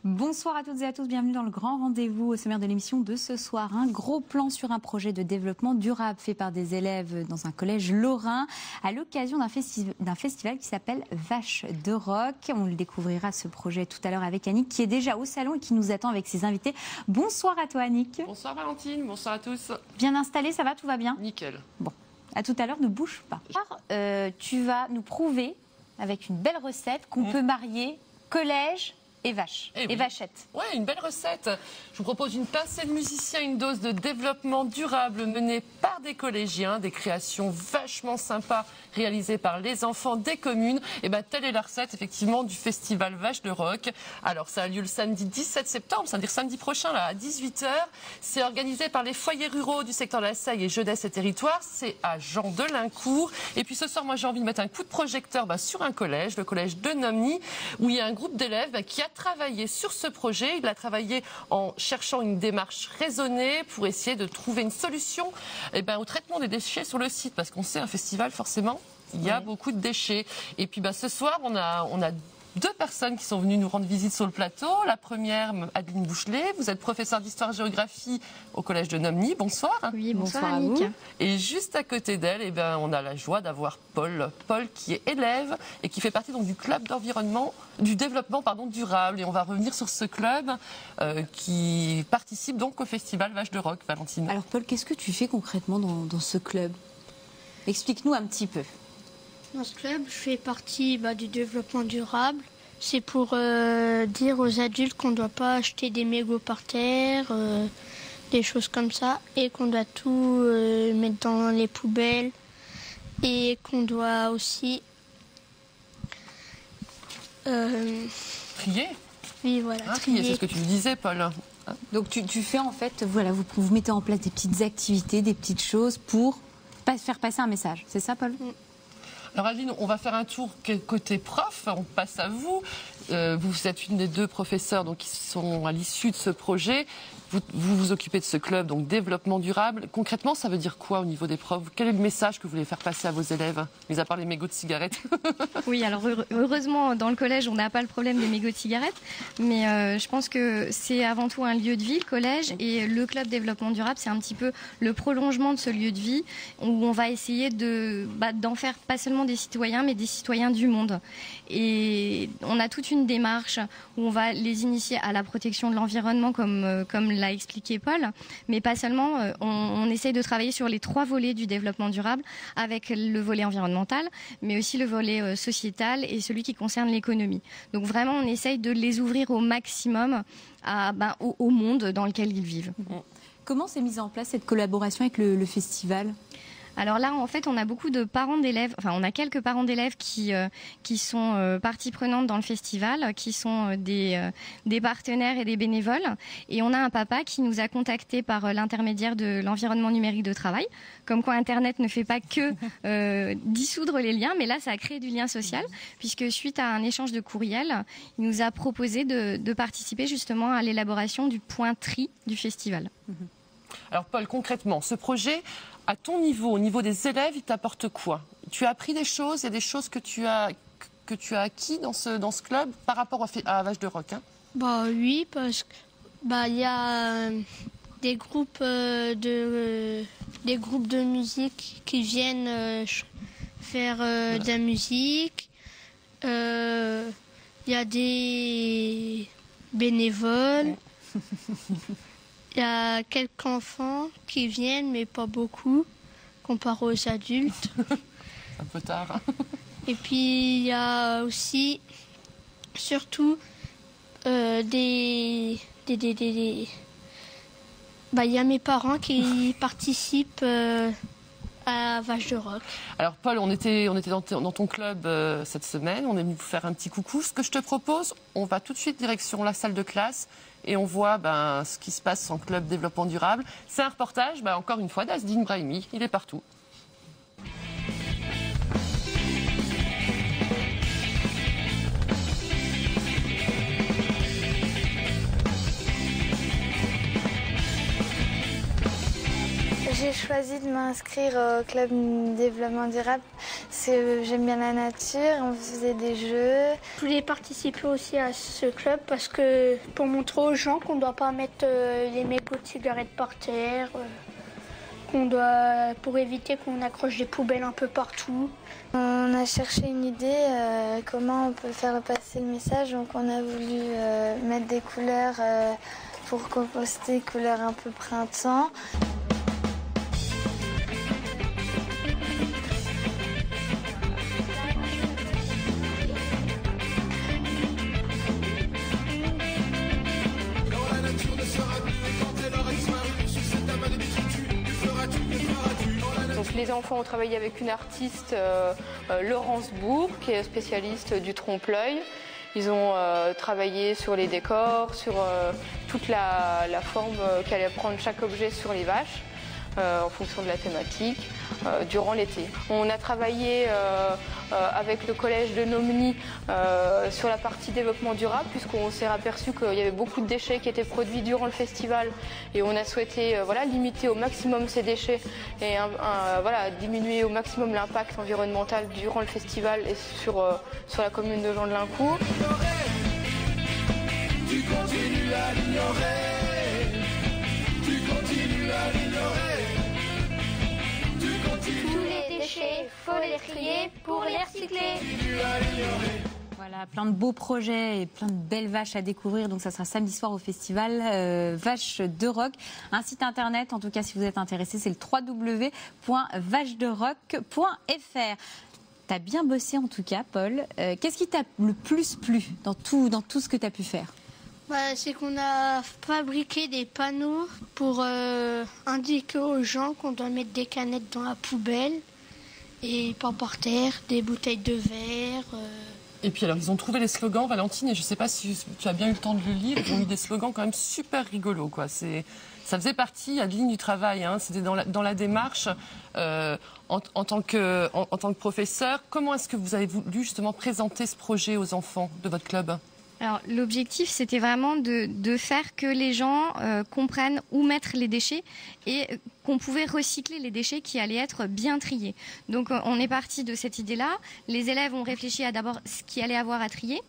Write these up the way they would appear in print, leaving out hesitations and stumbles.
Bonsoir à toutes et à tous, bienvenue dans le grand rendez-vous au sommaire de l'émission de ce soir. Un gros plan sur un projet de développement durable fait par des élèves dans un collège lorrain à l'occasion d'un festival qui s'appelle Vache de Rock. On le découvrira ce projet tout à l'heure avec Annick qui est déjà au salon et qui nous attend avec ses invités. Bonsoir à toi Annick. Bonsoir Valentine, bonsoir à tous. Bien installée, ça va, tout va bien? Nickel. Bon, à tout à l'heure, ne bouge pas. Tu vas nous prouver avec une belle recette qu'on peut marier collège et vache, et vachette. Ouais, une belle recette. Je vous propose une pincée de musiciens, une dose de développement durable menée par des collégiens, des créations vachement sympas réalisées par les enfants des communes. Et ben telle est la recette effectivement du festival Vache de Rock. Alors ça a lieu le samedi 17 septembre, c'est-à-dire samedi prochain là, à 18h. C'est organisé par les foyers ruraux du secteur de la Seille et Jeunesse et Territoire. C'est à Jean de Lincourt. Et puis ce soir, moi j'ai envie de mettre un coup de projecteur sur un collège, le collège de Nomny, où il y a un groupe d'élèves qui a travaillé sur ce projet. Il a travaillé en cherchant une démarche raisonnée pour essayer de trouver une solution au traitement des déchets sur le site. Parce qu'on sait, un festival, forcément, il y a beaucoup de déchets. Et puis ce soir, on a deux personnes qui sont venues nous rendre visite sur le plateau. La première, Adeline Bouchelet, vous êtes professeure d'histoire-géographie au collège de Nomny. Bonsoir. Oui, bonsoir à vous. Et juste à côté d'elle, on a la joie d'avoir Paul. Paul qui est élève et qui fait partie donc du club d'environnement, du développement durable. Et on va revenir sur ce club qui participe donc au festival Vache de Rock, Valentine. Alors Paul, qu'est-ce que tu fais concrètement dans ce club? Explique-nous un petit peu. Dans ce club, je fais partie du développement durable. C'est pour dire aux adultes qu'on ne doit pas acheter des mégots par terre, des choses comme ça, et qu'on doit tout mettre dans les poubelles, et qu'on doit aussi trier. Oui, voilà. Trier, c'est ce que tu nous disais, Paul. Donc tu fais en fait, voilà, vous mettez en place des petites activités, des petites choses pour faire passer un message. C'est ça, Paul? Alors Adeline, on va faire un tour côté prof, on passe à vous. Vous êtes une des deux professeurs qui sont à l'issue de ce projet. Vous vous occupez de ce club, donc développement durable. Concrètement, ça veut dire quoi au niveau des profs? Quel est le message que vous voulez faire passer à vos élèves, mis à part les mégots de cigarettes? Oui, alors heureusement, dans le collège, on n'a pas le problème des mégots de cigarettes. Mais je pense que c'est avant tout un lieu de vie, le collège. Et le club développement durable, c'est un petit peu le prolongement de ce lieu de vie, où on va essayer d'en faire pas seulement des citoyens, mais des citoyens du monde. Et on a toute une démarche où on va les initier à la protection de l'environnement, comme l'a expliqué Paul, mais pas seulement. On essaye de travailler sur les 3 volets du développement durable, avec le volet environnemental, mais aussi le volet sociétal et celui qui concerne l'économie. Donc vraiment, on essaye de les ouvrir au maximum au monde dans lequel ils vivent. Comment s'est mise en place cette collaboration avec le festival ? Alors là, en fait, on a beaucoup de parents d'élèves, on a quelques parents d'élèves qui sont partie prenante dans le festival, qui sont des partenaires et des bénévoles. Et on a un papa qui nous a contactés par l'intermédiaire de l'environnement numérique de travail. Comme quoi, Internet ne fait pas que dissoudre les liens, mais là, ça a créé du lien social, puisque suite à un échange de courriel, il nous a proposé de participer justement à l'élaboration du point tri du festival. Alors Paul, concrètement, ce projet, à ton niveau, au niveau des élèves, il t'apporte quoi? Tu as appris des choses, il y a des choses que tu as acquis dans ce club par rapport à Vache de Rock, hein? Oui, parce que y a des groupes de musique qui viennent faire de la musique. Il y a des bénévoles. Il y a quelques enfants qui viennent, mais pas beaucoup, comparé aux adultes. Un peu tard. Et puis, il y a aussi, surtout, il y a mes parents qui participent à Vache de Rock. Alors Paul, on était dans ton club cette semaine, on est venu vous faire un petit coucou. Ce que je te propose, on va tout de suite direction la salle de classe et on voit ce qui se passe en club développement durable. C'est un reportage, encore une fois, d'Asdine Brahimi, il est partout. J'ai choisi de m'inscrire au club développement durable parce que j'aime bien la nature, on faisait des jeux. Je voulais participer aussi à ce club parce que pour montrer aux gens qu'on ne doit pas mettre les mégots de cigarettes par terre, pour éviter qu'on accroche des poubelles un peu partout. On a cherché une idée, comment on peut faire passer le message, donc on a voulu mettre des couleurs pour composter, couleurs un peu printemps. Donc les enfants ont travaillé avec une artiste, Laurence Bourg, qui est spécialiste du trompe-l'œil. Ils ont travaillé sur les décors, sur toute la forme qu'allait prendre chaque objet sur les vaches, en fonction de la thématique, durant l'été. On a travaillé avec le collège de Nomeny sur la partie développement durable, puisqu'on s'est aperçu qu'il y avait beaucoup de déchets qui étaient produits durant le festival, et on a souhaité limiter au maximum ces déchets et diminuer au maximum l'impact environnemental durant le festival et sur la commune de Jean-de-Lincourt. Tu continues à l'ignorer, tu continues à l'ignorer. Tous les déchets, faut les trier pour les recycler. Voilà, plein de beaux projets et plein de belles vaches à découvrir. Donc ça sera samedi soir au festival Vaches de Rock. Un site internet, en tout cas si vous êtes intéressé, c'est le www.vachederock.fr. T'as bien bossé en tout cas, Paul. Qu'est-ce qui t'a le plus plu dans tout ce que tu as pu faire? C'est qu'on a fabriqué des panneaux pour indiquer aux gens qu'on doit mettre des canettes dans la poubelle et pas par terre, des bouteilles de verre. Et puis alors, ils ont trouvé les slogans, Valentine, et je ne sais pas si tu as bien eu le temps de le lire, ils ont eu des slogans quand même super rigolos, quoi. Ça faisait partie à ligne du travail, hein. C'était dans la démarche en tant que professeur. Comment est-ce que vous avez voulu justement présenter ce projet aux enfants de votre club ? Alors, l'objectif, c'était vraiment de faire que les gens comprennent où mettre les déchets et qu'on pouvait recycler les déchets qui allaient être bien triés. Donc, on est parti de cette idée-là. Les élèves ont réfléchi à d'abord ce qu'il allait avoir à trier,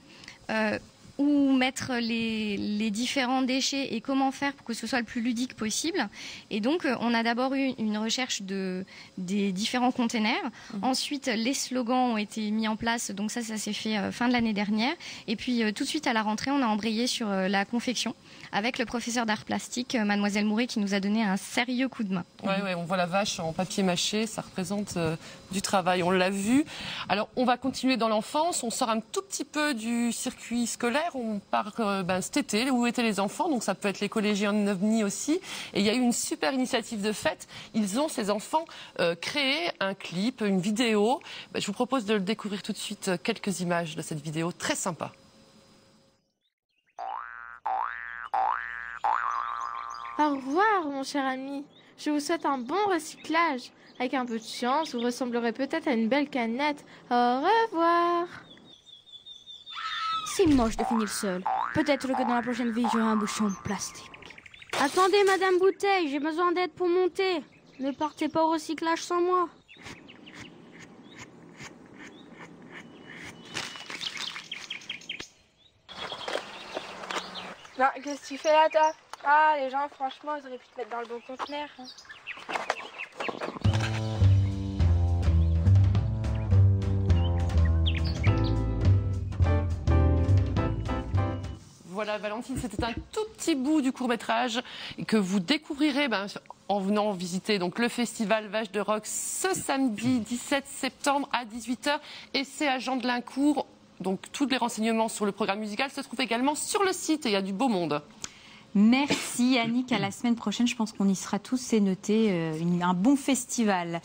où mettre les différents déchets et comment faire pour que ce soit le plus ludique possible. Et donc, on a d'abord eu une recherche des différents containers. Ensuite, les slogans ont été mis en place. Donc ça s'est fait fin de l'année dernière. Et puis, tout de suite à la rentrée, on a embrayé sur la confection avec le professeur d'art plastique, Mademoiselle Mouret, qui nous a donné un sérieux coup de main. Ouais, on voit la vache en papier mâché, ça représente du travail, on l'a vu. Alors, on va continuer dans l'enfance, on sort un tout petit peu du circuit scolaire, on part cet été, où étaient les enfants, donc ça peut être les collégiens de Nomeny aussi. Et il y a eu une super initiative de fête, ces enfants, créé un clip, une vidéo. Je vous propose de le découvrir tout de suite, quelques images de cette vidéo, très sympa. Au revoir, mon cher ami. Je vous souhaite un bon recyclage. Avec un peu de chance, vous ressemblerez peut-être à une belle canette. Au revoir. C'est moche de finir seul. Peut-être que dans la prochaine vie, j'aurai un bouchon plastique. Attendez, Madame Bouteille, j'ai besoin d'aide pour monter. Ne partez pas au recyclage sans moi. Ben, qu'est-ce que tu fais là, toi? Ah, les gens, franchement, ils auraient pu te mettre dans le bon conteneur. Hein. Voilà, Valentine, c'était un tout petit bout du court-métrage que vous découvrirez en venant visiter donc, le festival Vaches de Rock ce samedi 17 septembre à 18h. Et c'est à Jean-de-Lincourt. Donc, tous les renseignements sur le programme musical se trouvent également sur le site et il y a du beau monde. Merci Annick, à la semaine prochaine, je pense qu'on y sera tous, c'est noté, un bon festival.